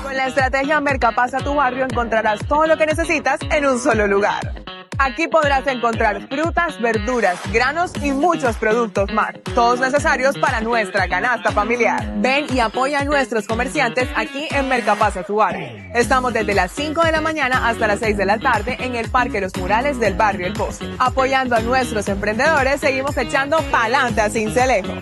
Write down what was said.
Con la estrategia Mercapasa Tu Barrio encontrarás todo lo que necesitas en un solo lugar. Aquí podrás encontrar frutas, verduras, granos y muchos productos más, todos necesarios para nuestra canasta familiar. Ven y apoya a nuestros comerciantes aquí en Mercapasa Tu Barrio. Estamos desde las 5 de la mañana hasta las 6 de la tarde en el Parque Los Murales del barrio El Pozo. Apoyando a nuestros emprendedores, seguimos echando pa'lante a Sincelejo.